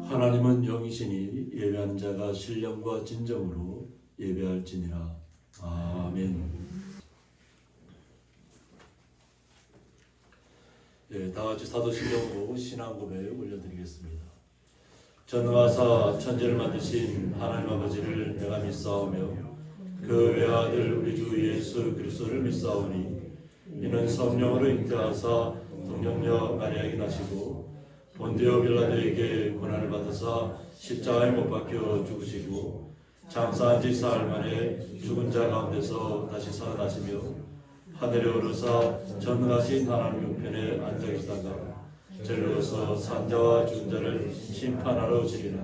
하나님은 영이시니 예배하는 자가 신령과 진정으로 예배할지니라. 아멘. 예, 다같이 사도신경으로 신앙고백 올려드리겠습니다. 전능하사 천지를 만드신 하나님 아버지를 내가 믿사오며 그 외아들 우리 주 예수 그리스도를 믿사오니 이는 성령으로 잉태하사 동정녀 마리아에게 나시고 본디오 빌라도에게 고난을 받으사 십자가에 못 박혀 죽으시고 장사한 지 사흘 만에 죽은 자 가운데서 다시 살아나시며 하늘에 오르사 전능하신 하나님 우편에 앉아 계시다가 저리로서 산자와 죽은 자를 심판하러 오시리라.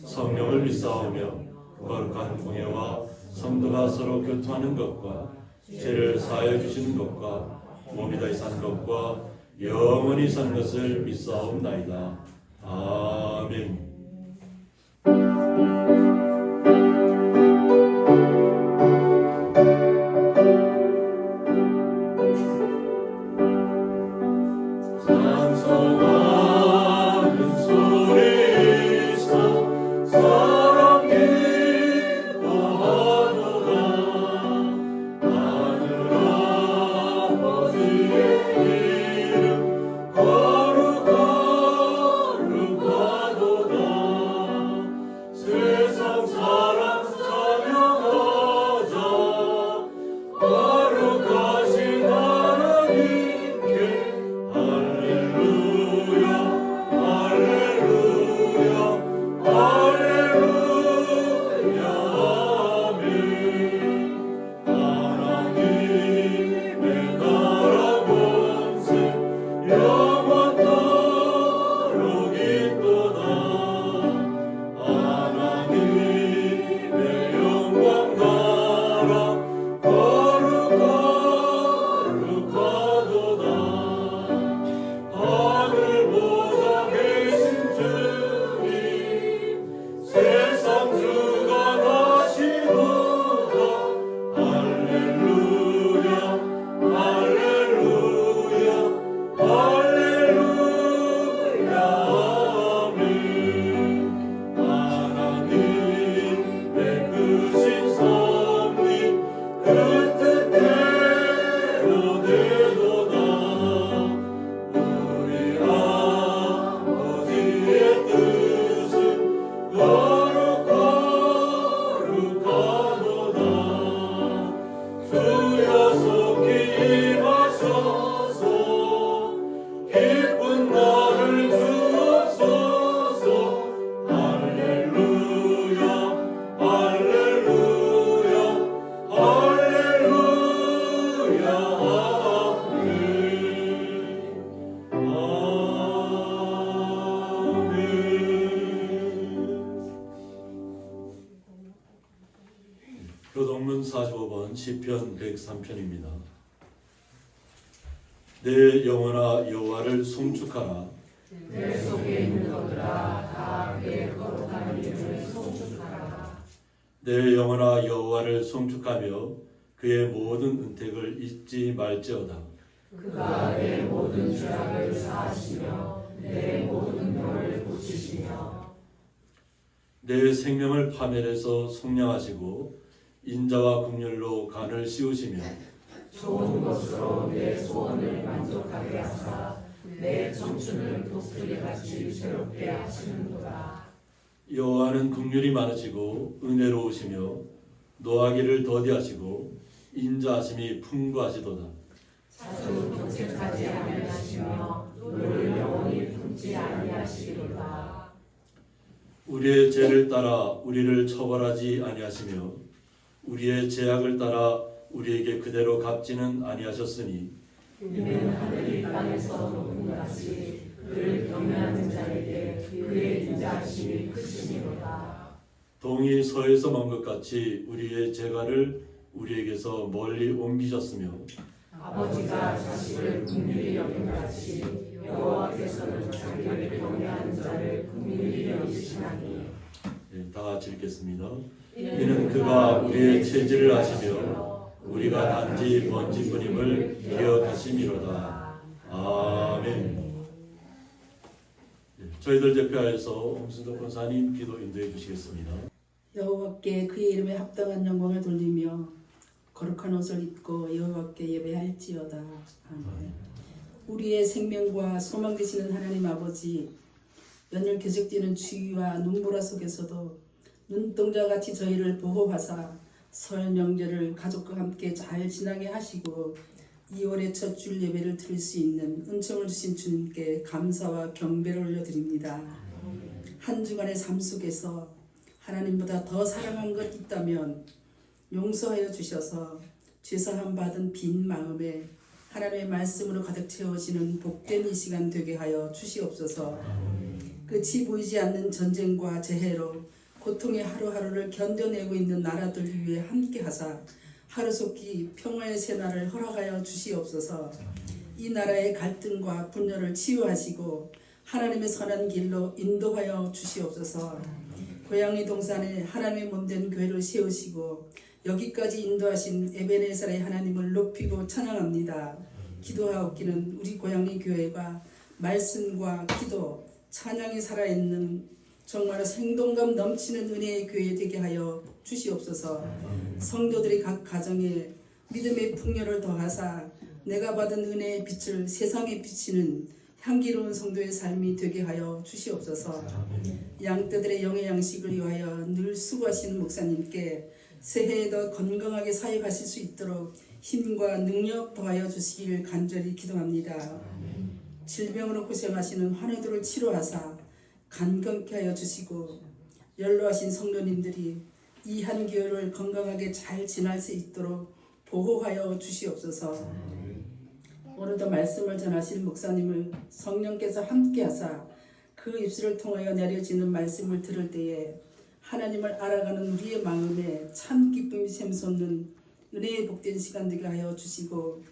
성령을 믿사오며 거룩한 공예와 성도가 서로 교통하는 것과 죄를 사하여 주시는 것과 몸이 다시 사는 것과 영원히 사는 것을 믿사옵나이다. 아멘. 교동문 45번 시편 103편입니다. 내 영혼아 여호와를 송축하라. 내 속에 있는 것들아 다 그의 거룩한 이름을 송축하라. 내 영혼아 여호와를 송축하며 그의 모든 은택을 잊지 말지어다. 그가 내 모든 죄악을 사하시며 내 모든 병을 고치시며 내 생명을 파멸해서 속량하시고 인자와 긍휼로 간을 씌우시며 좋은 것으로 내 소원을 만족하게 하사 내 청춘을 독수리같이 새롭게 하시는도다. 여호와는 긍휼이 많으시고 은혜로우시며 노하기를 더디하시고 인자하심이 풍부하시도다. 자주 경책하지 아니하시며 너를 영원히 품지 아니하시리로다. 우리의 죄를 따라 우리를 처벌하지 아니하시며 우리의 죄악을 따라 우리에게 그대로 갚지는 아니하셨으니 이는 하늘이 땅에서 높은 같이 그를 경외하는 자에게 그의 인자하심이 크시니로다. 동이 서에서 먼 것 같이 우리의 죄가를 우리에게서 멀리 옮기셨으며 아버지가 자식을 긍휼히 여긴 같이 여호와께서는 자기를 경외하는 자를 긍휼히 여기시나니 같이 읽겠습니다. 이는 그가 우리의 체질을 아시며 우리가 단지 먼지뿐임을 기억하심이로다. 아멘. 저희들 대표하여서 홍순덕 권사님 기도 인도해 주시겠습니다. 여호와께 그의 이름에 합당한 영광을 돌리며 거룩한 옷을 입고 여호와께 예배할지어다. 아멘. 우리의 생명과 소망 되시는 하나님 아버지, 연일 계속되는 추위와 눈보라 속에서도 눈동자같이 저희를 보호하사 설 명절을 가족과 함께 잘 지나게 하시고 2월의 첫 주일 예배를 드릴 수 있는 은총을 주신 주님께 감사와 경배를 올려드립니다. 한 주간의 삶 속에서 하나님보다 더 사랑한 것 있다면 용서하여 주셔서 죄사함 받은 빈 마음에 하나님의 말씀으로 가득 채워지는 복된 이 시간 되게 하여 주시옵소서. 끝이 보이지 않는 전쟁과 재해로 고통의 하루하루를 견뎌내고 있는 나라들 위해 함께 하사 하루속히 평화의 새날을 허락하여 주시옵소서. 이 나라의 갈등과 분열을 치유하시고 하나님의 선한 길로 인도하여 주시옵소서. 고양이 동산에 하나님의 몸된 교회를 세우시고 여기까지 인도하신 에베네살의 하나님을 높이고 찬양합니다. 기도하옵기는 우리 고양이 교회가 말씀과 기도, 찬양이 살아있는 정말 생동감 넘치는 은혜의 교회 되게 하여 주시옵소서. 성도들이 각 가정에 믿음의 풍요를 더하사 내가 받은 은혜의 빛을 세상에 비치는 향기로운 성도의 삶이 되게 하여 주시옵소서. 양떼들의 영의 양식을 위하여 늘 수고하시는 목사님께 새해에 더 건강하게 사역하실 수 있도록 힘과 능력 더하여 주시길 간절히 기도합니다. 질병으로 고생하시는 환우들을 치료하사 간건케 하여 주시고 연로하신 성도님들이 이 한겨울을 건강하게 잘 지날 수 있도록 보호하여 주시옵소서. 오늘도 말씀을 전하실 목사님을 성령께서 함께하사 그 입술을 통하여 내려지는 말씀을 들을 때에 하나님을 알아가는 우리의 마음에 참 기쁨이 샘솟는 은혜의 복된 시간 되게 하여 주시고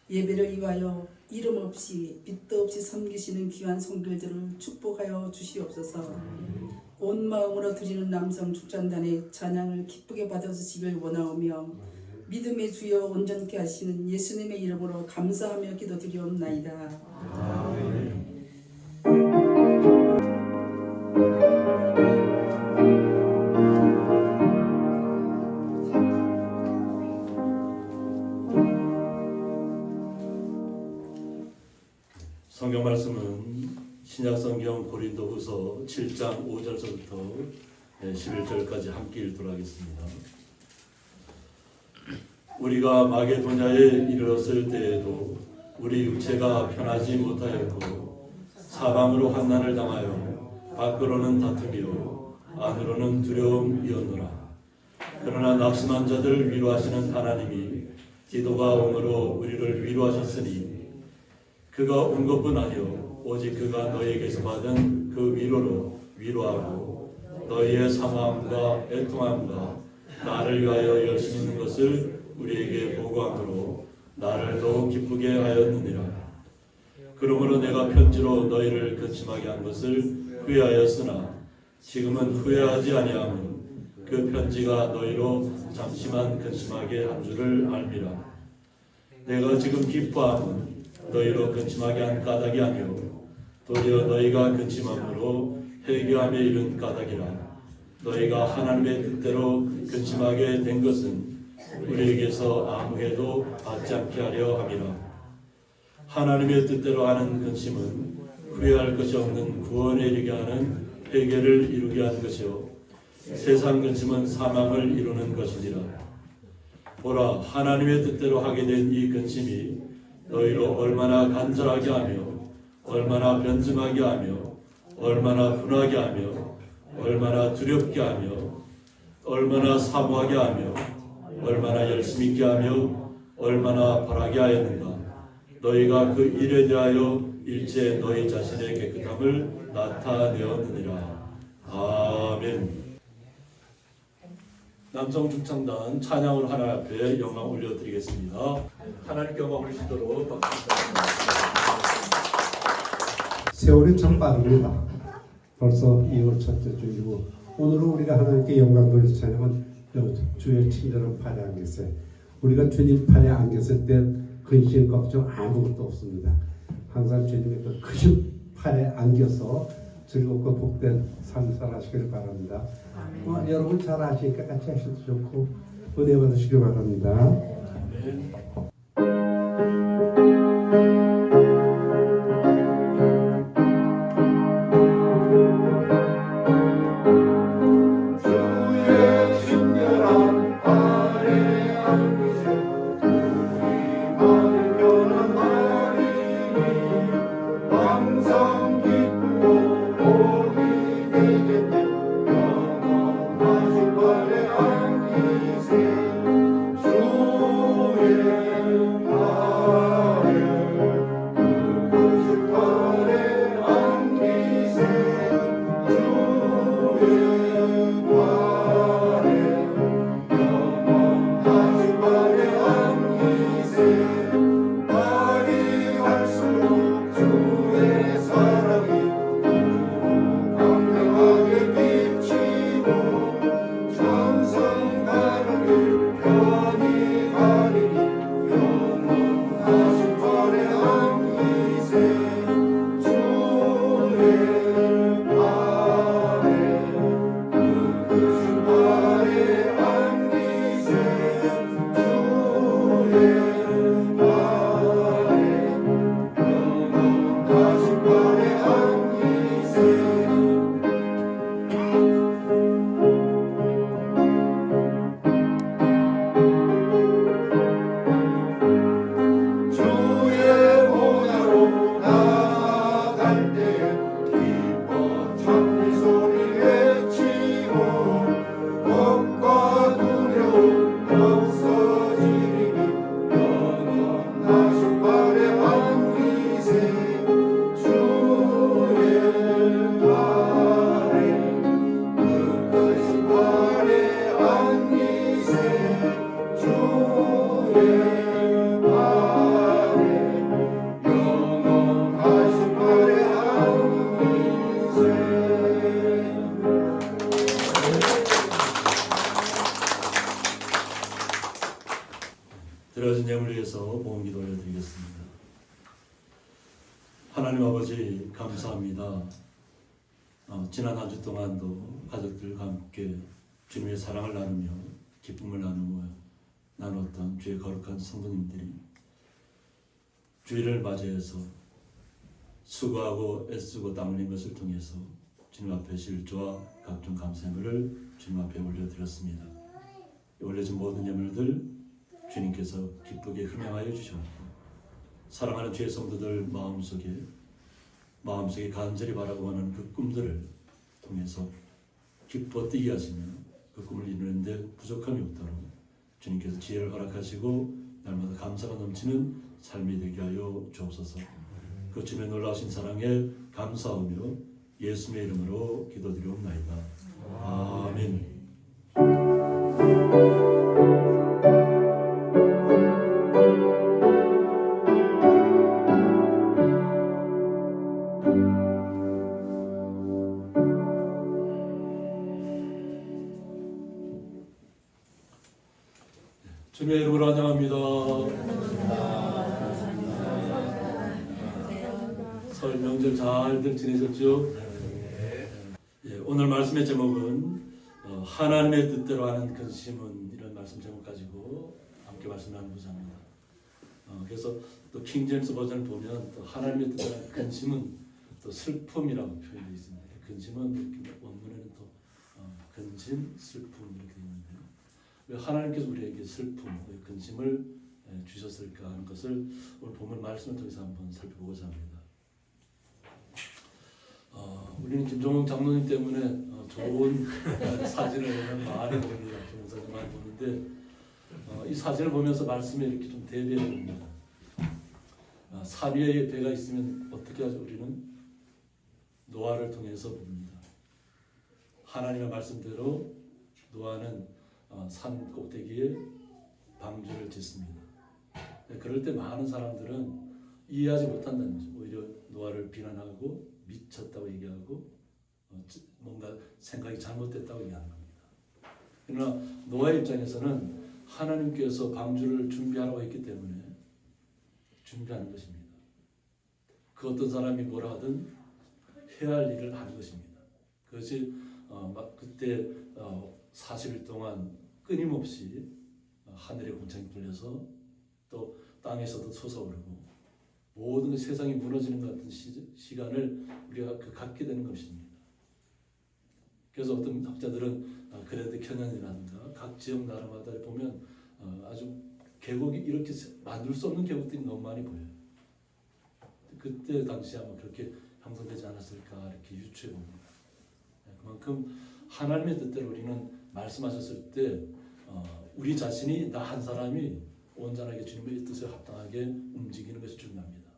예배를 위하여 이름 없이 빛도 없이 섬기시는 귀한 성도들을 축복하여 주시옵소서. 온 마음으로 드리는 남성 축전단의 찬양을 기쁘게 받아주시길 원하오며 믿음의 주여 온전케 하시는 예수님의 이름으로 감사하며 기도드리옵나이다. 아멘. 성경 말씀은 신약성경 고린도후서 7장 5절서부터 11절까지 함께 읽도록 하겠습니다. 우리가 마게도냐에 이르렀을 때에도 우리 육체가 편하지 못하였고 사방으로 환난을 당하여 밖으로는 다투며 안으로는 두려움이었노라. 그러나 낙심한 자들을 위로하시는 하나님이 디도가 옴으로 우리를 위로하셨으니 그가 온 것뿐 아니요 오직 그가 너희에게서 받은 그 위로로 위로하고 너희의 사모함과 애통함과 나를 위하여 열심 있는 것을 우리에게 보고함으로 나를 더욱 기쁘게 하였느니라. 그러므로 내가 편지로 너희를 근심하게 한 것을 후회하였으나 지금은 후회하지 아니함은 그 편지가 너희로 잠시만 근심하게 한 줄을 알미라. 내가 지금 기뻐함은 너희로 근심하게 한 까닭이 아니오 도리어 너희가 근심함으로 회개함에 이른 까닭이라. 너희가 하나님의 뜻대로 근심하게 된 것은 우리에게서 아무 해도 받지 않게 하려 함이라. 하나님의 뜻대로 하는 근심은 후회할 것이 없는 구원에 이르게 하는 회개를 이루게 하는 것이요 세상 근심은 사망을 이루는 것이니라. 보라, 하나님의 뜻대로 하게 된 이 근심이 너희로 얼마나 간절하게 하며 얼마나 변증하게 하며 얼마나 분하게 하며 얼마나 두렵게 하며 얼마나 사모하게 하며 얼마나 열심히 있게 하며 얼마나 바라게 하였는가. 너희가 그 일에 대하여 일제 너희 자신의 깨끗함을 나타내었느니라. 아멘. 남성 중창단 찬양으로 하나님 앞에 영광 올려드리겠습니다. 하나님께 영광 올리시도록 박수. 세월이 참 빠릅니다. 벌써 2월 첫째 주이고 오늘은 우리가 하나님께 영광 돌릴 찬양은 주의 친절한 팔에 안겼어요. 우리가 주님 팔에 안겼을 때 근심 걱정 아무것도 없습니다. 항상 주님의 그 크신 팔에 안겨서 즐겁고 복된 삶 살아시길 바랍니다. 여러분 잘 아시니까 같이 하셔도 좋고 은혜 받으시길 바랍니다. 드려진 예물을 위해서 봉기도 올려드리겠습니다. 하나님 아버지 감사합니다. 지난 한 주 동안도 가족들과 함께 주님의 사랑을 나누며 기쁨을 나누었던 주의 거룩한 성도님들이 주일을 맞이해서 수고하고 애쓰고 땀 흘린 것을 통해서 주님 앞에 실조와 각종 감사물을 주님 앞에 올려드렸습니다. 올려진 모든 예물들 주님께서 기쁘게 흠양하여 주셨고 사랑하는 주의 성도들 마음속에 간절히 바라고 하는 그 꿈들을 통해서 기뻐 뛰게 하시며 그 꿈을 이루는데 부족함이 없도록 주님께서 지혜를 허락하시고 날마다 감사가 넘치는 삶이 되게 하여 주옵소서. 그 주님의 놀라우신 사랑에 감사하며 예수님의 이름으로 기도드리옵나이다. 아멘. 주님의 이름으로 환영합니다. 설 명절 잘들 지내셨죠? 예, 오늘 말씀의 제목은 하나님의 뜻대로 하는 근심은 이런 말씀 제목 가지고 함께 말씀 나누고자 합니다. 그래서 또 킹제임스 버전을 보면 또 하나님의 뜻대로 하는 근심은 또 슬픔이라고 표현되어 있습니다. 근심은 원문에는 또 근심, 슬픔 이렇게 되어 있는데요. 왜 하나님께서 우리에게 슬픔, 근심을 주셨을까 하는 것을 오늘 본문 말씀을 통해서 한번 살펴보고자 합니다. 우리는 김종웅 장로님 때문에 좋은 사진을 많이 봅니다. 좋은 사진 많이 보는데 이 사진을 보면서 말씀에 이렇게 좀 대비해 봅니다. 산 위에 배가 있으면 어떻게 하죠? 우리는 노아를 통해서 봅니다. 하나님의 말씀대로 노아는 산 꼭대기에 방주를 짓습니다. 그럴 때 많은 사람들은 이해하지 못한다는 거죠. 오히려 노아를 비난하고 미쳤다고 얘기하고 뭔가 생각이 잘못됐다고 얘기하는 겁니다. 그러나 노아의 입장에서는 하나님께서 방주를 준비하라고 했기 때문에 준비하는 것입니다. 그 어떤 사람이 뭐라 하든 해야 할 일을 하는 것입니다. 그것이 그때 40일 동안 끊임없이 하늘의 공창이 뚫려서 또 땅에서도 솟아오르고 모든 그 세상이 무너지는 것 같은 시간을 우리가 갖게 되는 것입니다. 그래서 어떤 학자들은 그랜드 캐년이라든가 각 지역 나라마다 보면 아주 계곡이 이렇게 만들 수 없는 계곡들이 너무 많이 보여요. 그때 당시 아마 그렇게 형성되지 않았을까 이렇게 유추해 봅니다. 그만큼 하나님의 뜻대로 우리는 말씀하셨을 때 우리 자신이 나 한 사람이 온전하게 주님의 뜻에 합당하게 움직이는 것이 중요합니다.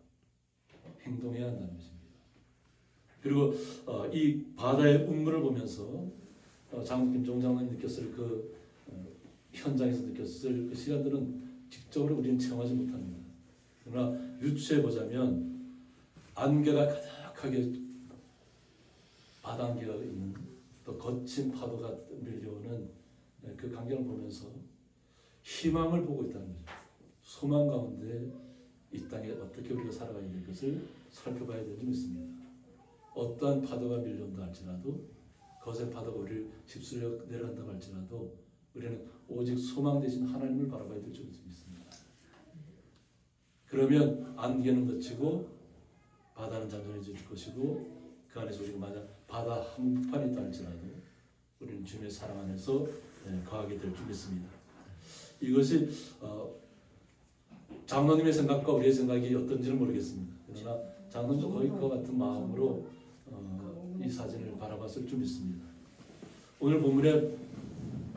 행동해야 한다는 것입니다. 그리고 이 바다의 운물을 보면서 장로 김종호 장로님 느꼈을 그 현장에서 느꼈을 그 시간들은 직접으로 우리는 체험하지 못합니다. 그러나 유추해 보자면 안개가 가득하게 바다 안개가 있는 또 거친 파도가 밀려오는 그 광경을 보면서 희망을 보고 있다는 거죠. 소망 가운데 이 땅에 어떻게 우리가 살아가야 될 것을 살펴봐야 되는지 믿습니다. 어떠한 파도가 밀려온다 할지라도 거센 파도가 우리를 휩쓸려 내려간다고 할지라도 우리는 오직 소망 대신 하나님을 바라봐야 될 줄 믿습니다. 그러면 안개는 걷히고 바다는 잔잔해질 것이고 그 안에서 우리가 만약 바다 한복판에 있다 할지라도 우리는 주님의 사랑 안에서 거하게 될 줄 믿습니다. 이것이 장로님의 생각과 우리의 생각이 어떤지는 모르겠습니다. 그러나 장로님도 거의 그와 같은 마음으로 이 사진을 바라봤을 줄 믿습니다. 오늘 본문의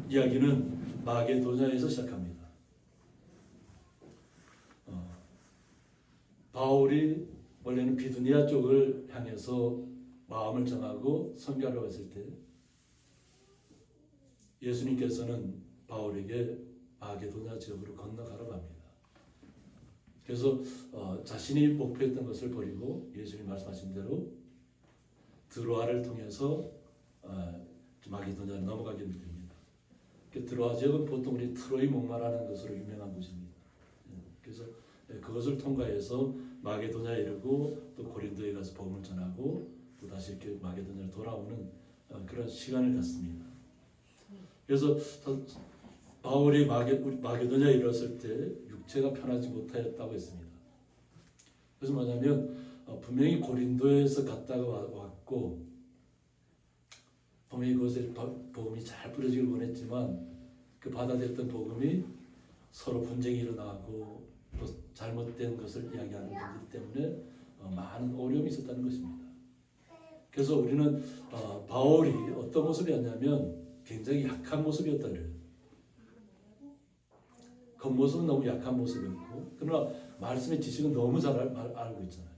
이야기는 마게도냐에서 시작합니다. 바울이 원래는 비두니아 쪽을 향해서 마음을 정하고 선교하러 갔을 때 예수님께서는 바울에게 마게도냐 지역으로 건너가라고 합니다. 그래서 자신이 목표했던 것을 버리고 예수님 말씀하신 대로 드로아를 통해서 마게도냐로 넘어가게 됩니다. 드로아 지역은 보통 우리 트로이 목마라는 것으로 유명한 곳입니다. 그래서 그것을 통과해서 마게도냐에 이르고 또 고린도에 가서 복음을 전하고 또 다시 이렇게 마게도냐로 돌아오는 그런 시간을 갖습니다. 그래서 바울이 마게도냐에 이르렀을 때 육체가 편하지 못하였다고 했습니다. 그래서 뭐냐면 분명히 고린도에서 갔다가 왔고 분명히 그것에 복음이 잘 뿌려지길 원했지만 그 받아들였던 복음이 서로 분쟁이 일어나고 또 잘못된 것을 이야기하는 분들 때문에 많은 어려움이 있었다는 것입니다. 그래서 우리는 바울이 어떤 모습이었냐면 굉장히 약한 모습이었다 그래요. 겉모습은 너무 약한 모습이었고 그러나 말씀의 지식은 너무 잘 알고 있잖아요.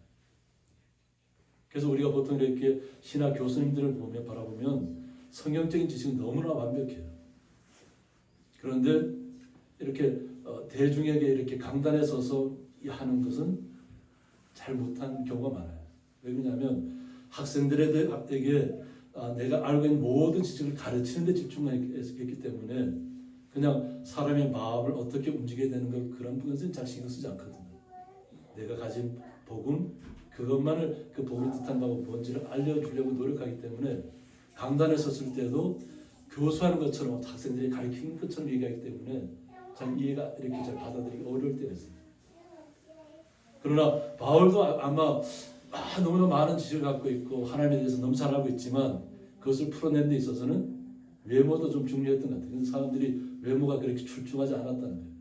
그래서 우리가 보통 이렇게 신학 교수님들을 바라보면 성경적인 지식은 너무나 완벽해요. 그런데 이렇게 대중에게 이렇게 강단에 서서 하는 것은 잘 못한 경우가 많아요. 왜 그러냐면 학생들에게 내가 알고 있는 모든 지식을 가르치는 데 집중했기 때문에 그냥 사람의 마음을 어떻게 움직여야 되는 것 그런 부분에서는 잘 신경 쓰지 않거든요. 내가 가진 복음 그것만을 그 복음이 뜻한 바가 뭔지를 알려주려고 노력하기 때문에 강단에 섰을 때도 교수하는 것처럼 학생들이 가르치는 것처럼 얘기하기 때문에 참 이해가 이렇게 잘 받아들이기 어려울 때가 있습니다. 그러나 바울도 아마 너무나 많은 지식을 갖고 있고 하나님에 대해서 너무 잘 알고 있지만 그것을 풀어내는 데 있어서는 외모도 좀 중요했던 것 같아요. 사람들이 외모가 그렇게 출중하지 않았다는 거예요.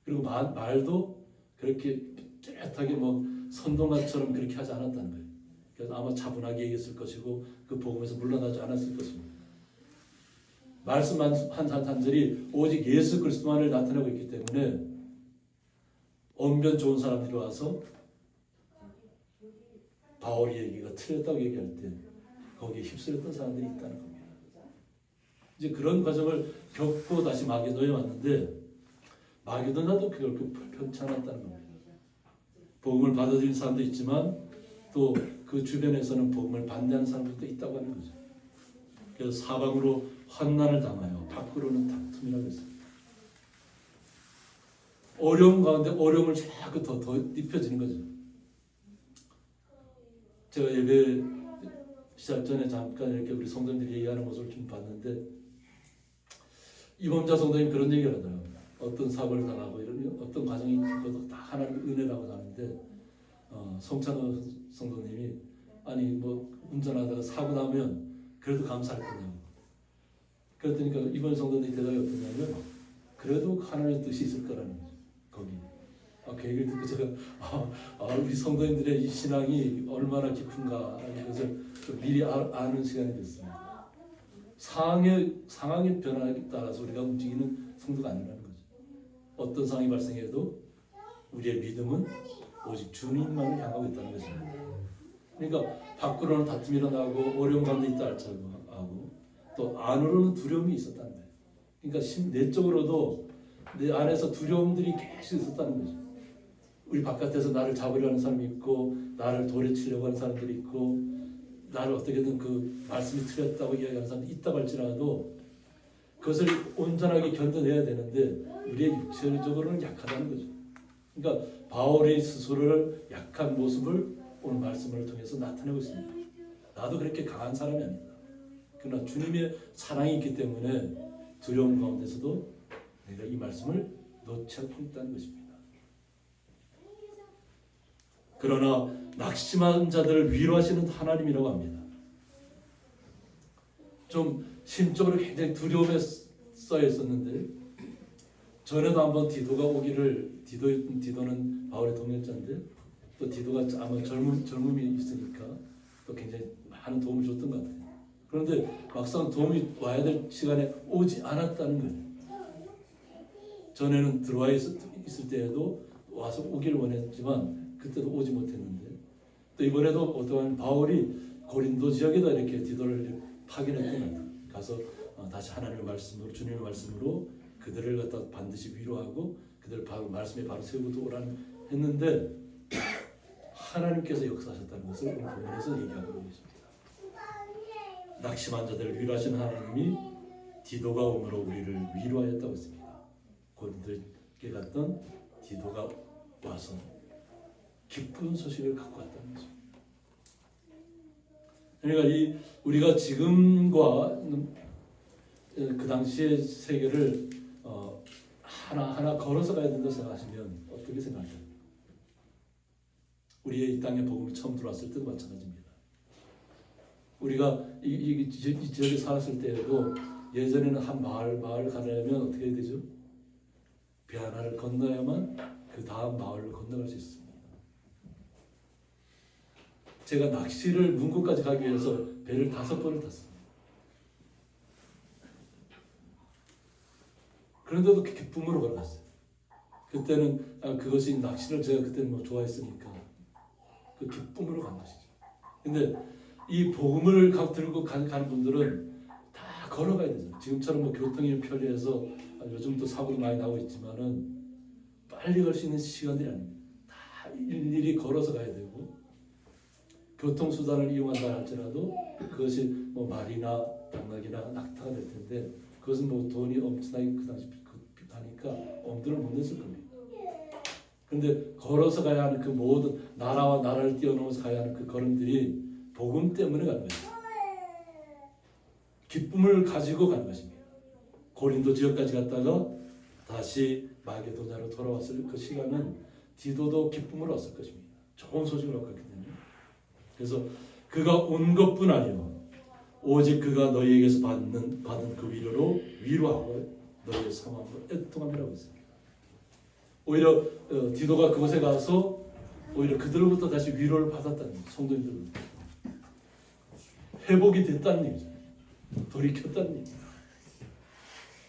그리고 말도 그렇게 뚜렷하게 선동가처럼 그렇게 하지 않았다는 거예요. 그래서 아마 차분하게 얘기했을 것이고 그 복음에서 물러나지 않았을 것입니다. 말씀 한 사람들이 오직 예수 그리스도만을 나타내고 있기 때문에 언변 좋은 사람들이 와서 바울의 얘기가 틀렸다고 얘기할 때 거기에 휩쓸렸던 사람들이 있다는 겁니다. 이제 그런 과정을 겪고 다시 마게도냐에 왔는데 마게도냐도 결코 편치 않았다는 겁니다. 복음을 받아들인 사람도 있지만 또 그 주변에서는 복음을 반대하는 사람들도 있다고 하는 거죠. 그래서 사방으로 환난을 당하여 밖으로는 다툼이라고 했습니다. 어려움 가운데 어려움을 자꾸 더 입혀지는 거죠. 제가 예배 시작 전에 잠깐 이렇게 우리 성도님들이 얘기하는 모습을 좀 봤는데 이범자 성도님 그런 얘기를 하더라고요. 어떤 사고를 당하고 이런 어떤 과정이 있고도 다 하나님 은혜라고 하는데 송찬호 성도님이 아니 뭐 운전하다가 사고 나면 그래도 감사할 거냐고. 그랬더니 이번 성도님이 대답이 어떠냐면 그래도 하나님의 뜻이 있을 거라는 거죠. 거기. 그 얘기를 듣고 제가 우리 성도님들의 이 신앙이 얼마나 깊은가 하는 것을 미리 아는 시간이 됐습니다. 상황의 변화에 따라서 우리가 움직이는 성도가 아니라는 거죠. 어떤 상황이 발생해도 우리의 믿음은 오직 주님만을 향하고 있다는 것입니다. 그러니까 밖으로는 다툼이 일어나고 어려운 가운데 있다 할지라도 또 안으로는 두려움이 있었다는 거예요. 그러니까 내적으로도 내 안에서 두려움들이 계속 있었다는 거죠. 우리 바깥에서 나를 잡으려 하는 사람이 있고 나를 돌에 치려고 하는 사람들이 있고 나를 어떻게든 그 말씀이 틀렸다고 이야기하는 사람이 있다고 할지라도 그것을 온전하게 견뎌내야 되는데 우리의 육체적으로는 약하다는 거죠. 그러니까 바울의 스스로를 약한 모습을 오늘 말씀을 통해서 나타내고 있습니다. 나도 그렇게 강한 사람이 아니다. 그러나 주님의 사랑이 있기 때문에 두려움 가운데서도 내가 이 말씀을 놓지 않고 있다는 것입니다. 그러나 낙심한 자들을 위로하시는 하나님이라고 합니다. 좀 심적으로 굉장히 두려움에 쌓여 있었는데 전에도 한번 디도가 오기를 디도는 바울의 동역자인데 또 디도가 아마 젊음이 있으니까 또 굉장히 많은 도움을 줬던 것 같아요. 그런데 막상 도움이 와야 될 시간에 오지 않았다는 거예요. 전에는 들어와 있을 때에도 와서 오기를 원했지만 그때도 오지 못했는데 또 이번에도 어떠한 바울이 고린도 지역에다 이렇게 디도를 파견했던 것 같아요. 가서 다시 하나님의 말씀으로 주님의 말씀으로 그들을 갖다 반드시 위로하고 그들을 말씀에 바로 세우고 오라는 했는데 하나님께서 역사하셨다는 것을 오늘 본문에서 얘기하고 계십니다. 낙심한 자들을 위로하시는 하나님이 디도가 오므로 우리를 위로하였다고 했습니다. 고린도에 갔던 디도가 와서 기쁜 소식을 갖고 왔다는 거죠. 그러니까 우리가 지금과 그 당시의 세계를 하나하나 걸어서 가야 된다고 생각하시면 어떻게 생각하세요? 우리의 이 땅에 복음이 처음 들어왔을 때도 마찬가지입니다. 우리가 이 지역에 살았을 때에도 예전에는 한 마을 가려면 어떻게 해야 되죠? 배 하나를 건너야만 그 다음 마을을 건너갈 수 있습니다. 제가 낚시를 문구까지 가기 위해서 배를 5번을 탔습니다. 그런데도 기쁨으로 걸어갔어요. 그때는 그것이 낚시를 제가 그때는 뭐 좋아했으니까 그 기쁨으로 간 것이죠. 근데 이 복음을 들고 가는 분들은 다 걸어가야 되죠. 지금처럼 뭐 교통이 편리해서 요즘도 사고도 많이 나고 있지만은 빨리 갈 수 있는 시간들이 아닙니다. 다 일일이 걸어서 가야 되고 교통수단을 이용한다 할지라도 그것이 뭐 말이나 당나귀나 낙타가 될 텐데 그것은 뭐 돈이 엄청나게 그 당시 하니까 엄두를 못 냈을 겁니다. 그런데 걸어서 가야 하는 그 모든 나라와 나라를 뛰어넘어서 가야 하는 그 걸음들이 복음 때문에 가는 것입니다. 기쁨을 가지고 가는 것입니다. 고린도 지역까지 갔다가 다시 마게도냐로 돌아왔을 그 시간은 디도도 기쁨으로 왔을 것입니다. 좋은 소식을 얻고 있기 때문에. 그래서 그가 온 것뿐 아니요 오직 그가 너희에게서 받은 그 위로로 위로하고 너희의 상황을 애통함이라고 했습니다. 오히려 디도가 그곳에 가서 오히려 그들로부터 다시 위로를 받았다는 거예요. 성도님들로부터 회복이 됐다는 얘기죠. 돌이켰다는 얘기죠.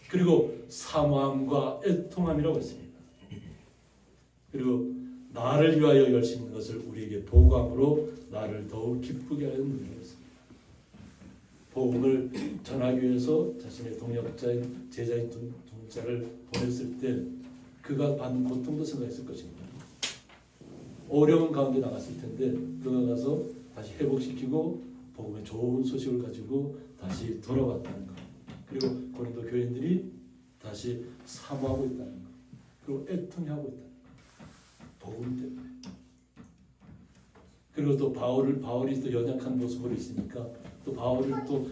그리고 사모함과 애통함이라고 했습니다. 그리고 나를 위하여 열심히 있는 것을 우리에게 보고함으로 나를 더욱 기쁘게 하는 일이라고 했습니다. 복음을 전하기 위해서 자신의 동역자인 제자인 동자를 보냈을 때 그가 받는 고통도 생각했을 것입니다. 어려운 가운데 나갔을 텐데 그가 가서 다시 회복시키고 복음의 좋은 소식을 가지고 다시 돌아왔다는 것. 그리고 고린도 교인들이 다시 사모하고 있다는 것. 그리고 애통하고 있다는 것. 복음 때문에. 그리고 또 바울이 또 연약한 모습으로 있으니까 또 바울을 또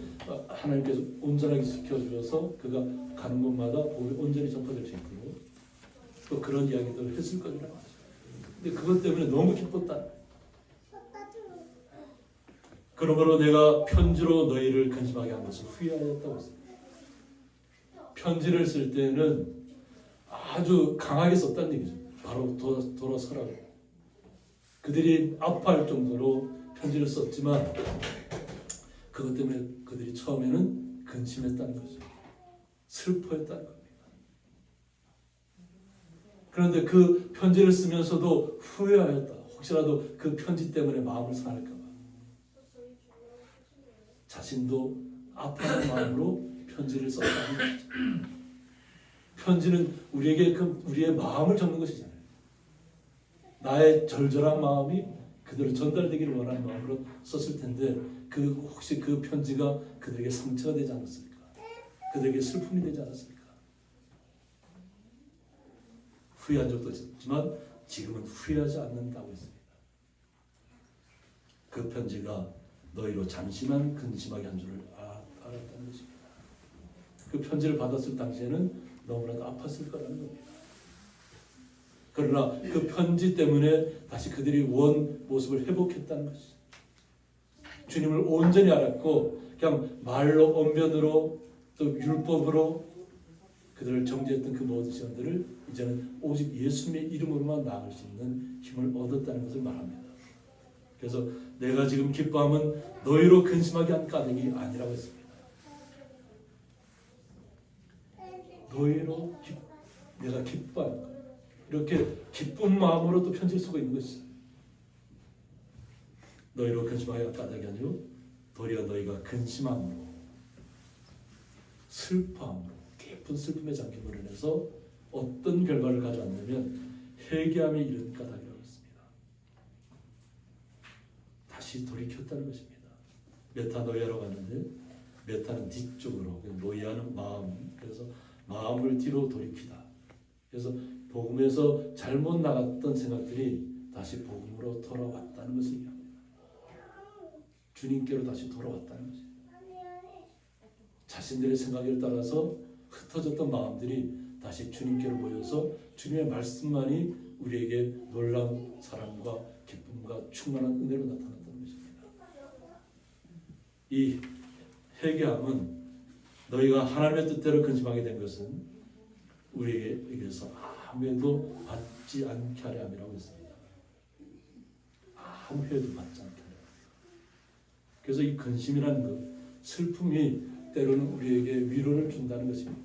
하나님께서 온전하게 지켜주셔서 그가 가는 곳마다 복음이 온전히 전파될 수 있도록 또 그런 이야기들을 했을 거라고 하죠. 근데 그것 때문에 너무 기뻤다. 그러므로 내가 편지로 너희를 근심하게 한 것을 후회하였다고 했습니다. 편지를 쓸 때는 아주 강하게 썼다는 얘기죠. 바로 돌아서라고. 그들이 아파할 정도로 편지를 썼지만 그것 때문에 그들이 처음에는 근심했다는 거죠. 슬퍼했다는 겁니다. 그런데 그 편지를 쓰면서도 후회하였다. 혹시라도 그 편지 때문에 마음을 상할까 봐. 자신도 아파하는 마음으로 편지를 썼다는 것이죠. 편지는 우리에게 우리의 마음을 적는 것이잖아요. 나의 절절한 마음이 그대로 전달되기를 원하는 마음으로 썼을 텐데 혹시 그 편지가 그들에게 상처가 되지 않았을까? 그들에게 슬픔이 되지 않았을까? 후회한 적도 있었지만 지금은 후회하지 않는다고 했습니다. 그 편지가 너희로 잠시만 근심하게 한 줄을 알았다는 것입니다. 그 편지를 받았을 당시에는 너무나도 아팠을 거라는 겁니다. 그러나 그 편지 때문에 다시 그들이 원 모습을 회복했다는 것이죠. 주님을 온전히 알았고 그냥 말로 언변으로 또 율법으로 그들을 정죄했던 그 모든 시간들을 이제는 오직 예수님의 이름으로만 나아갈 수 있는 힘을 얻었다는 것을 말합니다. 그래서 내가 지금 기뻐함은 너희로 근심하게 한 까닭이 아니라고 했습니다. 너희로 내가 기뻐하는 거예요. 이렇게 기쁜 마음으로 또 편지를 쓰고 있는 것이죠. 너희로 근심하게 한 까닭이 아니요 도리어 너희가 근심함으로 슬퍼함으로 깊은 슬픔에 잠김으로 인해서 어떤 결과를 가져왔냐면 회개함에 이른 까닭이라고 했습니다. 다시 돌이켰다는 것입니다. 메타노이아로 갔는데 메타는 뒤쪽으로, 노이아는 마음, 그래서 마음을 뒤로 돌이키다. 그래서 복음에서 잘못 나갔던 생각들이 다시 복음으로 돌아왔다는 것을 얘기합니다. 주님께로 다시 돌아왔다는 것입니다. 자신들의 생각을 따라서 흩어졌던 마음들이 다시 주님께로 모여서 주님의 말씀만이 우리에게 놀라운 사랑과 기쁨과 충만한 은혜로 나타났다는 것입니다. 이 회개함은 너희가 하나님의 뜻대로 근심하게 된 것은 우리에게서 아무에도 받지 않게 하려 함이라고 했습니다. 아무 회도 받지 않게 하려. 그래서 이 근심이라는 것, 슬픔이 때로는 우리에게 위로를 준다는 것입니다.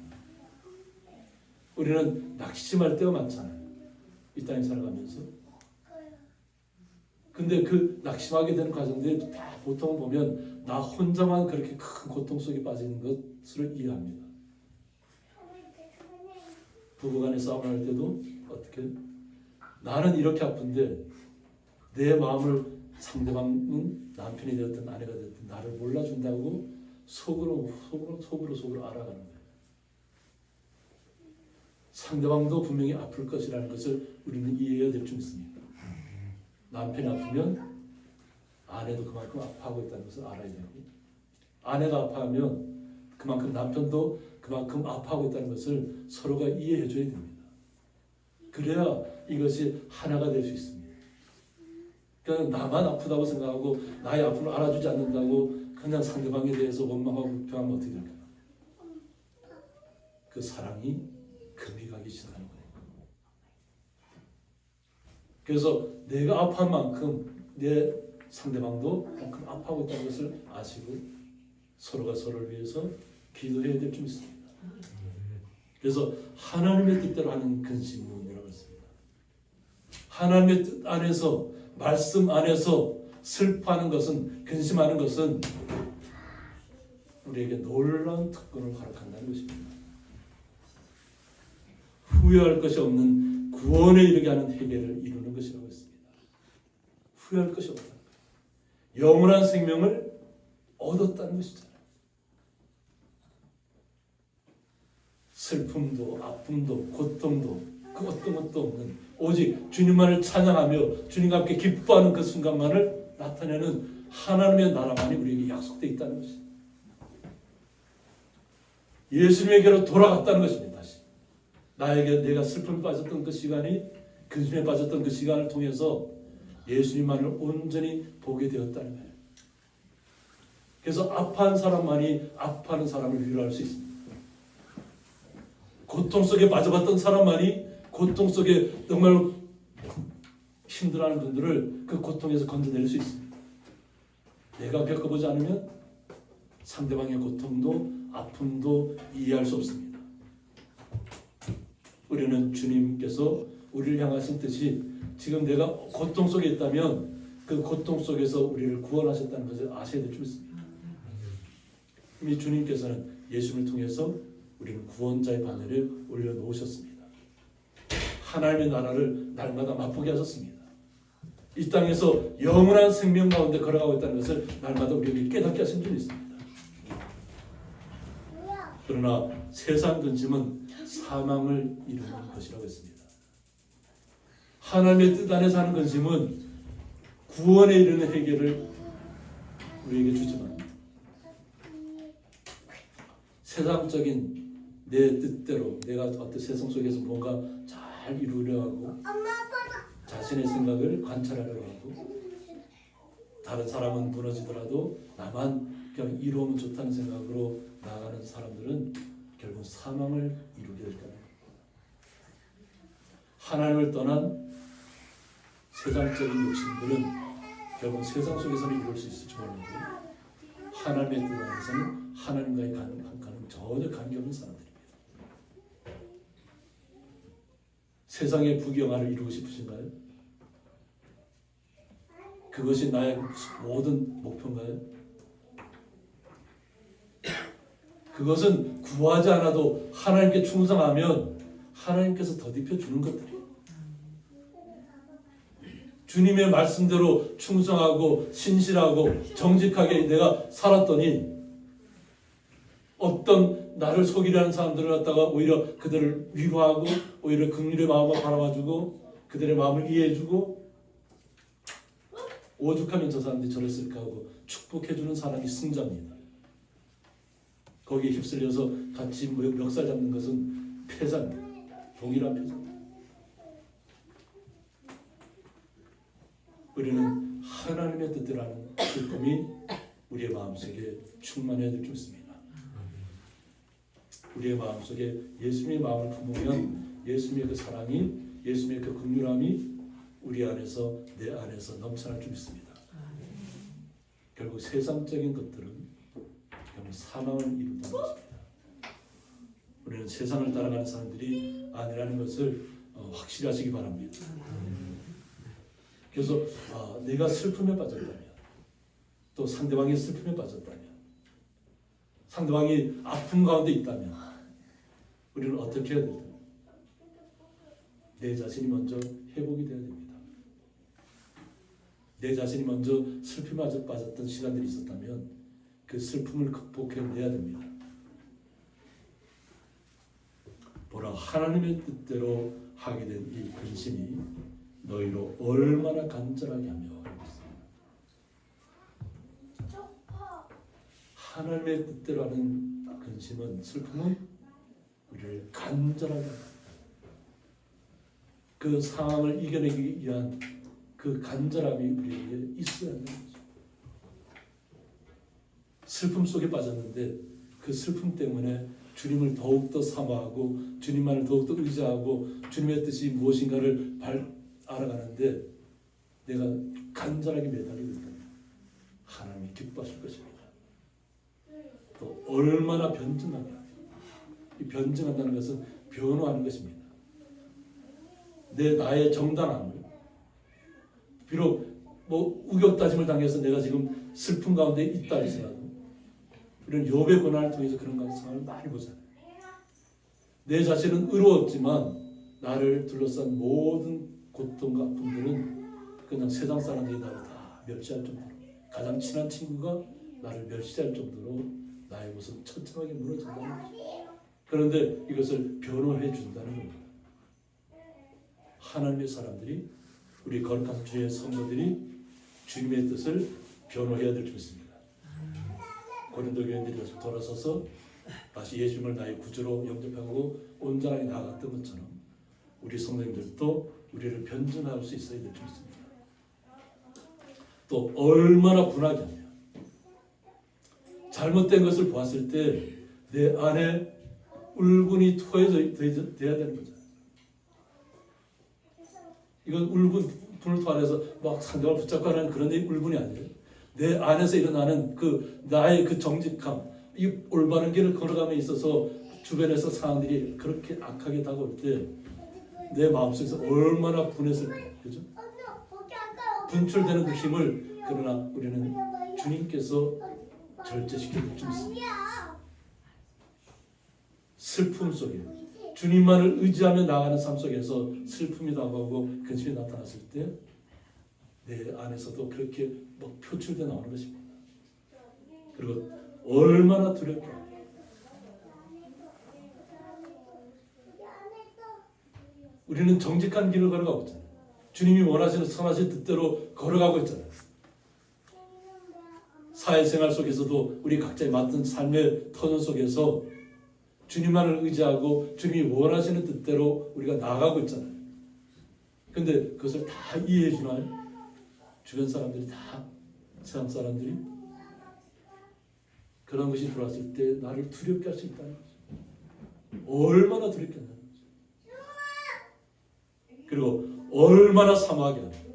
우리는 낙심할 때가 많잖아요. 이 땅에 살아가면서. 근데 그 낙심하게 되는 과정들이 다 보통 보면 나 혼자만 그렇게 큰 고통 속에 빠지는 것으로 이해합니다. 부부간에 싸움을 할 때도 어떻게 나는 이렇게 아픈데 내 마음을 상대방은 남편이 되었든 아내가 되었든 나를 몰라준다고 속으로 알아가는 거예요. 상대방도 분명히 아플 것이라는 것을 우리는 이해해야 될 줄 믿습니다. 남편이 아프면 아내도 그만큼 아파하고 있다는 것을 알아야 되고, 아내가 아파하면 그만큼 남편도 그만큼 아파하고 있다는 것을 서로가 이해해 줘야 됩니다. 그래야 이것이 하나가 될 수 있습니다. 그냥 나만 아프다고 생각하고 나의 아픔을 알아주지 않는다고 그냥 상대방에 대해서 원망하고 불평하면 어떻게 될까요? 그 사랑이 금이 가기 시작하는 거예요. 그래서 내가 아파한 만큼 내 상대방도 그만큼 아파하고 있다는 것을 아시고 서로가 서로를 위해서 기도해야 될 줄 믿습니다. 그래서 하나님의 뜻대로 하는 근심문이라고 했습니다. 하나님의 뜻 안에서, 말씀 안에서 슬퍼하는 것은, 근심하는 것은 우리에게 놀라운 특권을 허락한다는 것입니다. 후회할 것이 없는 구원에 이르게 하는 회개를 이루는 것이라고 했습니다. 후회할 것이 없다는 거예요. 영원한 생명을 얻었다는 것이잖아요. 슬픔도 아픔도 고통도 그 어떤 것도 없는 오직 주님만을 찬양하며 주님과 함께 기뻐하는 그 순간만을 나타내는 하나님의 나라만이 우리에게 약속되어 있다는 것입니다. 예수님에게로 돌아갔다는 것입니다. 다시 나에게 내가 슬픔에 빠졌던 그 시간이 근심에 빠졌던 그 시간을 통해서 예수님만을 온전히 보게 되었다는 거예요. 그래서 아파한 사람만이 아파하는 사람을 위로할 수 있습니다. 고통 속에 빠져봤던 사람만이 고통 속에 정말 힘들어하는 분들을 그 고통에서 건져낼 수 있습니다. 내가 겪어보지 않으면 상대방의 고통도 아픔도 이해할 수 없습니다. 우리는 주님께서 우리를 향하신 뜻이 지금 내가 고통 속에 있다면 그 고통 속에서 우리를 구원하셨다는 것을 아셔야 될 줄 믿습니다. 이미 주님께서는 예수님을 통해서 우리는 구원자의 바늘에 올려놓으셨습니다. 하나님의 나라를 날마다 맛보게 하셨습니다. 이 땅에서 영원한 생명 가운데 걸어가고 있다는 것을 날마다 우리에게 깨닫게 하신 줄 믿습니다. 그러나 세상 근심은 사망을 이루는 것이라고 했습니다. 하나님의 뜻 안에 사는 근심은 구원에 이르는 해결을 우리에게 주지만 세상적인 내 뜻대로 내가 어떤 세상 속에서 뭔가 잘 이루려 하고 자신의 생각을 관찰하려고 하고 다른 사람은 무너지더라도 나만 그냥 이루면 좋다는 생각으로 나아가는 사람들은 결국 사망을 이루게 될 거예요. 하나님을 떠난 세상적인 욕심들은 결국 세상 속에서는 이룰 수 있을지 몰라도 하나님의 뜻 안에서는 하나님과의 관계는 전혀 관계없는 사람들입니다. 세상의 부귀영화를 이루고 싶으신가요? 그것이 나의 모든 목표인가요? 그것은 구하지 않아도 하나님께 충성하면 하나님께서 더딥혀 주는 것들이에요. 주님의 말씀대로 충성하고 신실하고 정직하게 내가 살았더니 어떤 나를 속이려는 사람들을 갖다가 오히려 그들을 위로하고 오히려 긍휼의 마음을 바라봐주고 그들의 마음을 이해해주고 오죽하면 저 사람들이 저랬을까 하고 축복해주는 사람이 승자입니다. 거기에 휩쓸려서 같이 멱살 잡는 것은 패자입니다. 동일한 패자입니다. 우리는 하나님의 뜻대로 하는 기쁨이 우리의 마음속에 충만해야 될 줄 믿습니다. 우리의 마음속에 예수님의 마음을 품으면 예수님의 그 사랑이 예수님의 그 긍휼함이 우리 안에서 내 안에서 넘쳐날 줄 믿습니다. 결국 세상적인 것들은 결국 사망을 이룬다는 것입니다. 우리는 세상을 따라가는 사람들이 아니라는 것을 확실히 하시기 바랍니다. 그래서 내가 슬픔에 빠졌다면 또 상대방이 슬픔에 빠졌다면 상대방이 아픔 가운데 있다면 우리는 어떻게 해야 될까요? 내 자신이 먼저 회복이 되어야 됩니다. 내 자신이 먼저 슬픔에 빠졌던 시간들이 있었다면 그 슬픔을 극복해내야 됩니다. 보라, 하나님의 뜻대로 하게 된 이 근심이 너희로 얼마나 간절하게 하며 하나님의 뜻대로 하는 근심은 슬픔은 우리를 간절하게 합니다. 그 상황을 이겨내기 위한 그 간절함이 우리에게 있어야 하는 거죠. 슬픔 속에 빠졌는데 그 슬픔 때문에 주님을 더욱더 사모하고 주님만을 더욱더 의지하고 주님의 뜻이 무엇인가를 알아가는데 내가 간절하게 매달리고 있다면 하나님이 기뻐하실 것입니다. 또 얼마나 변증하냐. 이 변증한다는 것은 변화하는 것입니다. 나의 정당함을 비록 우격다짐을 당해서 내가 지금 슬픔 가운데 있다 할지라도 우리는 욥의 고난을 통해서 그런 상황을 많이 보잖아요. 내 자신은 의로웠지만 나를 둘러싼 모든 고통과 아픔들은 그냥 세상 사람들이 나를 다 멸시할 정도로 가장 친한 친구가 나를 멸시할 정도로 나의 모습은 처참하게 무너진다는 거죠. 그런데 이것을 변호해 준다는 겁니다. 하나님의 사람들이, 우리 거룩한 주의 성도들이 주님의 뜻을 변호해야 될 줄 믿습니다. 고린도 교인들이 돌아서서 다시 예수님을 나의 구주로 영접하고 온전하게 나아갔던 것처럼 우리 성도님들도 우리를 변증할 수 있어야 될 줄 믿습니다. 또 얼마나 분하게 하면 잘못된 것을 보았을 때 내 안에 울분이 토해져야 되는 거죠. 이건 울분을 토해서 막 상대방을 붙잡고 하는 그런 울분이 아니에요. 내 안에서 일어나는 그 나의 그 정직함, 이 올바른 길을 걸어감에 있어서 주변에서 상황들이 그렇게 악하게 다가올 때 내 마음속에서 얼마나 분했을까요? 그죠? 분출되는 그 힘을 그러나 우리는 주님께서 절제시켜 줄 수 있습니다. 슬픔 속에 주님만을 의지하며 나가는 삶 속에서 슬픔이 다가오고 근심이 나타났을 때 내 안에서도 그렇게 막 표출되어 나오는 것입니다. 그리고 얼마나 두렵게 우리는 정직한 길을 걸어가고 있잖아요. 주님이 원하시는 선하신 뜻대로 걸어가고 있잖아요. 사회생활 속에서도 우리 각자의 맡은 삶의 터전 속에서 주님만을 의지하고 주님이 원하시는 뜻대로 우리가 나아가고 있잖아요. 근데 그것을 다 이해해 주나요? 주변 사람들이 다, 세상 사람들이 그런 것이 들어왔을 때 나를 두렵게 할 수 있다는 거죠. 얼마나 두렵게 한다는 거죠. 그리고 얼마나 사모하게 하는 거죠.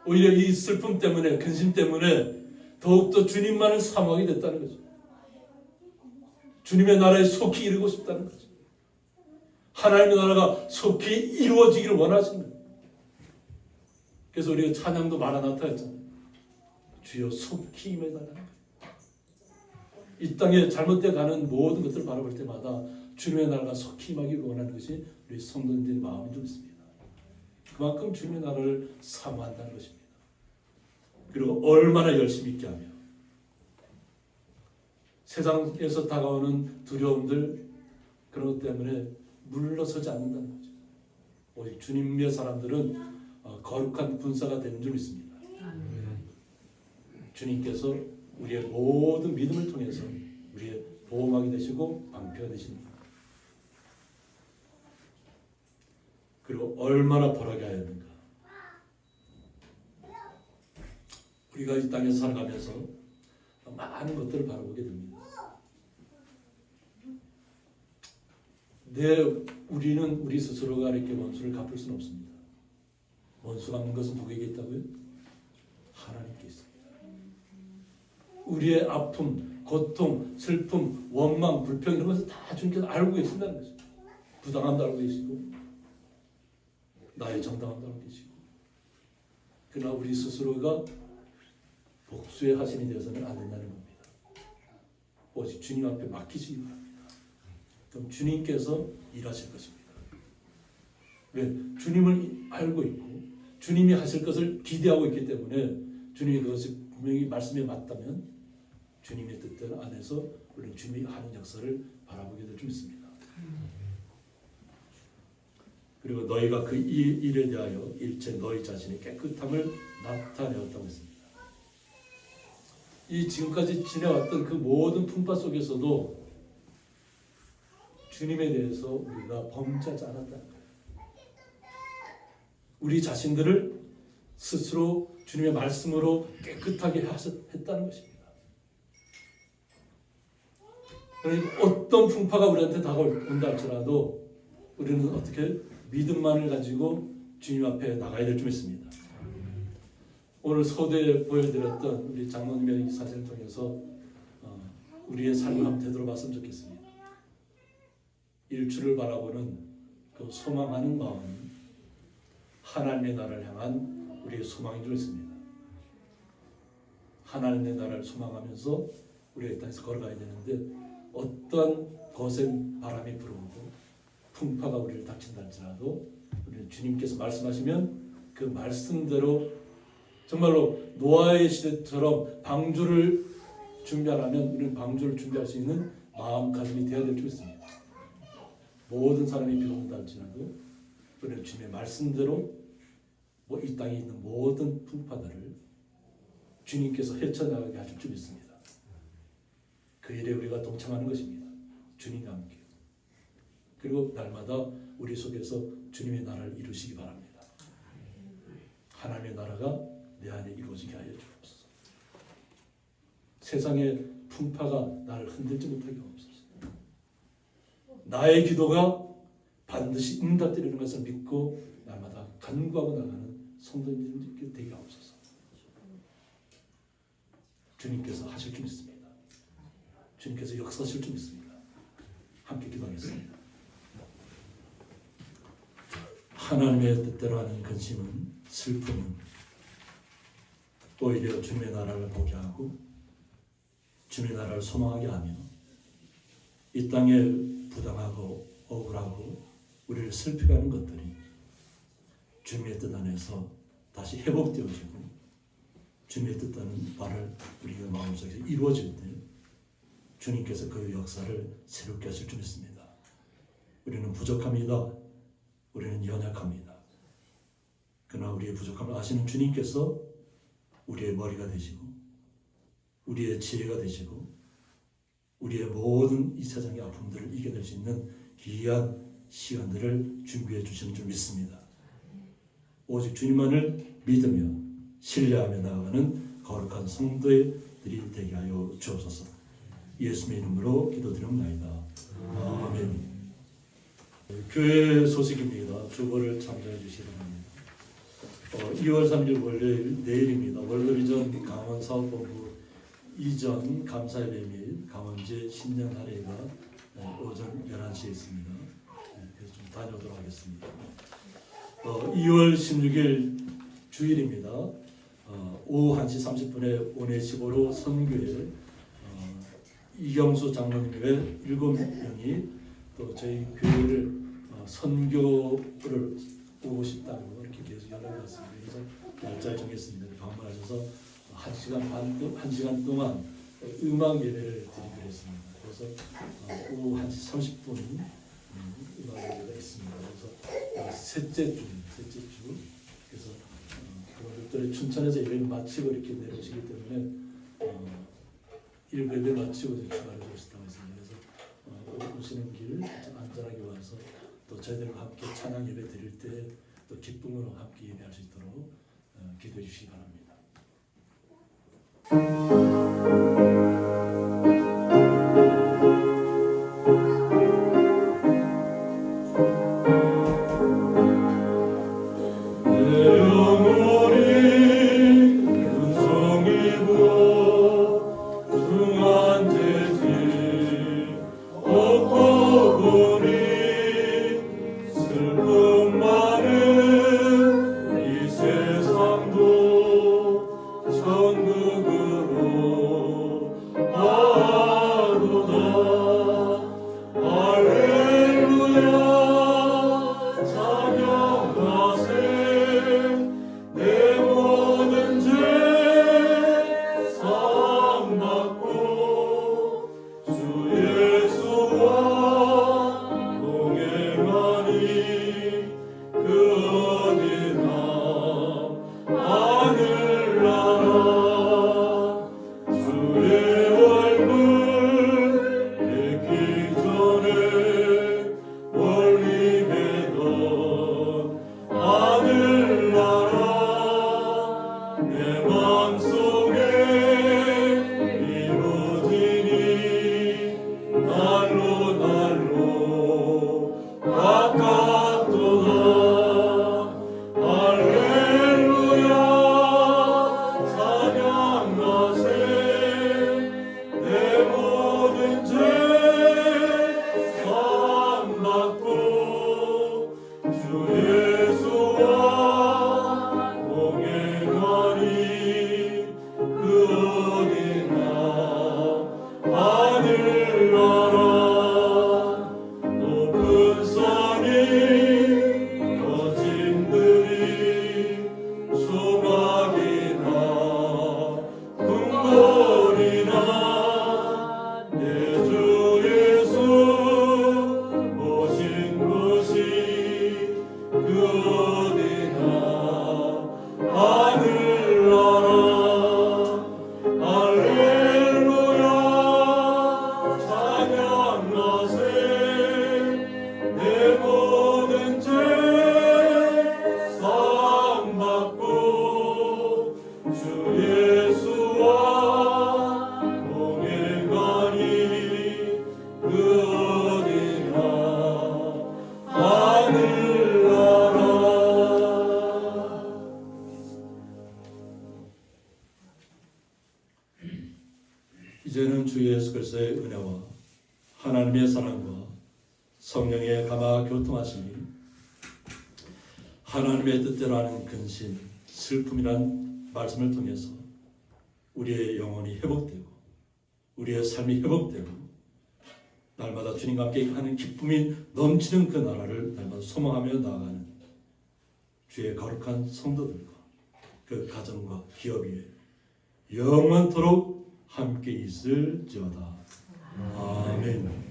오히려 이 슬픔 때문에, 근심 때문에 더욱더 주님만을 사모하게 됐다는 거죠. 주님의 나라에 속히 이르고 싶다는 거죠. 하나님의 나라가 속히 이루어지기를 원하시는 거예요. 그래서 우리가 찬양도 마라나타 했잖아요. 주여 속히 임해달라는 거예요. 이 땅에 잘못되어 가는 모든 것들을 바라볼 때마다 주님의 나라가 속히 임하기를 원하는 것이 우리 성도님들의 마음인 줄 믿습니다. 그만큼 주님의 나라를 사모한다는 것입니다. 그리고 얼마나 열심히 있게 하며 세상에서 다가오는 두려움들 그런 것 때문에 물러서지 않는다는 거죠. 오직 주님의 사람들은 거룩한 군사가 되는 줄 믿습니다. 주님께서 우리의 모든 믿음을 통해서 우리의 보호막이 되시고 방패가 되십니다. 그리고 얼마나 벌하게 하였는가. 우리가 이 땅에 살아가면서 많은 것들을 바라보게 됩니다. 우리는 우리 스스로가 이렇게 원수를 갚을 수는 없습니다. 원수 갚는 것은 누구에게 있다고요? 하나님께 있습니다. 우리의 아픔, 고통, 슬픔, 원망, 불평 이런 것을 다 주님께서 알고 계신다는 거죠. 부당함도 알고 계시고 나의 정당함도 알고 계시고 그러나 우리 스스로가 복수의 하신이 되어서는 안 된다는 겁니다. 오직 주님 앞에 맡기시기 바랍니다. 그럼 주님께서 일하실 것입니다. 왜? 주님을 알고 있고 주님이 하실 것을 기대하고 있기 때문에 주님이 그것이 분명히 말씀에 맞다면 주님의 뜻대로 안에서 우리는 주님이 하는 역사를 바라보게 될 줄 믿습니다. 그리고 너희가 그 일에 대하여 일체 너희 자신의 깨끗함을 나타내었다고 했습니다. 이 지금까지 지내왔던 그 모든 풍파 속에서도 주님에 대해서 우리가 범죄하지 않았다는 거예요. 우리 자신들을 스스로 주님의 말씀으로 깨끗하게 했다는 것입니다. 그러니까 어떤 풍파가 우리한테 다가온다 할지라도 우리는 어떻게 믿음만을 가지고 주님 앞에 나가야 될 줄 믿습니다. 오늘 서두에 보여드렸던 우리 장로님의 이 사진을 통해서 우리의 삶을 한번 되돌아봤으면 좋겠습니다. 일주를 바라보는 그 소망하는 마음은 하나님의 나라를 향한 우리의 소망인 줄 믿습니다. 하나님의 나라를 소망하면서 우리가 이 땅에서 걸어가야 되는데 어떠한 거센 바람이 불어오고 풍파가 우리를 닥친다 할지라도 우리는 주님께서 말씀하시면 그 말씀대로 정말로 노아의 시대처럼 방주를 준비하라면 우리는 방주를 준비할 수 있는 마음가짐이 되어야 될 줄 믿습니다. 모든 사람이 비록 할지라도 우리는 주님의 말씀대로 이 땅에 있는 모든 풍파들을 주님께서 헤쳐나가게 하실 줄 믿습니다. 그 일에 우리가 동참하는 것입니다. 주님과 함께. 그리고 날마다 우리 속에서 주님의 나라를 이루시기 바랍니다. 하나님의 나라가 내 안에 이루어지게 하여 주옵소서. 세상의 풍파가 나를 흔들지 못하게 하옵소서. 나의 기도가 반드시 응답되는 것을 믿고 날마다 간구하고 나가는 성도님들이 되게 하옵소서. 주님께서 하실 줄 믿습니다. 주님께서 역사하실 줄 믿습니다. 함께 기도하겠습니다. 하나님의 뜻대로 하는 근심은, 슬픔은 오히려 주님의 나라를 보게 하고 주님의 나라를 소망하게 하며 이 땅에 부당하고 억울하고 우리를 슬프게 하는 것들이 주님의 뜻 안에서 다시 회복되어지고 주님의 뜻하는 바를 우리가 마음속에 이루어질 때 주님께서 그 역사를 새롭게 하실 줄 믿습니다. 우리는 부족합니다. 우리는 연약합니다. 그러나 우리의 부족함을 아시는 주님께서 우리의 머리가 되시고 우리의 지혜가 되시고 우리의 모든 이 세상의 아픔들을 이겨낼 수 있는 귀한 시간들을 준비해 주시는 줄 믿습니다. 오직 주님만을 믿으며 신뢰하며 나아가는 거룩한 성도들이 되게 하여 주옵소서. 예수님의 이름으로 기도드립니다. 아멘. 교회 소식입니다. 주보를 참조해 주시기 바랍니다. 2월 3일 월요일 내일입니다. 월드비전 강원 사업본부 이전 감사예배 및 강원제 신년 할애가 오전 11시에 있습니다. 그래서 좀 다녀오도록 하겠습니다. 2월 16일 주일입니다. 오후 1시 30분에 오네시보로 선교회 이경수 장로님 외 7명이 또 저희 교회를 선교를 오고 싶다고 이렇게 계속 연락이 왔습니다. 그래서 날짜를 정했습니다. 방문하셔서 1시간 동안 음악 예배를 드리기로 했습니다. 그래서 오후 1시 30분 음악 예배가 있습니다. 그래서 셋째 주. 그래서 그분들이 춘천에서 예배를 마치고 이렇게 내려오시기 때문에 일부 예배 마치고 출발해 주시다고 했습니다. 그래서 오시는 길 안전하게 와서 또 저희들과 함께 찬양 예배 드릴 때 또 기쁨으로 함께 예배할 수 있도록 기도해 주시기 바랍니다. 천국으로 성령의 감화 교통하심이 하나님의 뜻대로 하는 근심, 슬픔이란 말씀을 통해서 우리의 영혼이 회복되고 우리의 삶이 회복되고 날마다 주님과 함께 하는 기쁨이 넘치는 그 나라를 날마다 소망하며 나아가는 주의 거룩한 성도들과 그 가정과 기업 위에 영원토록 함께 있을지어다. 아멘.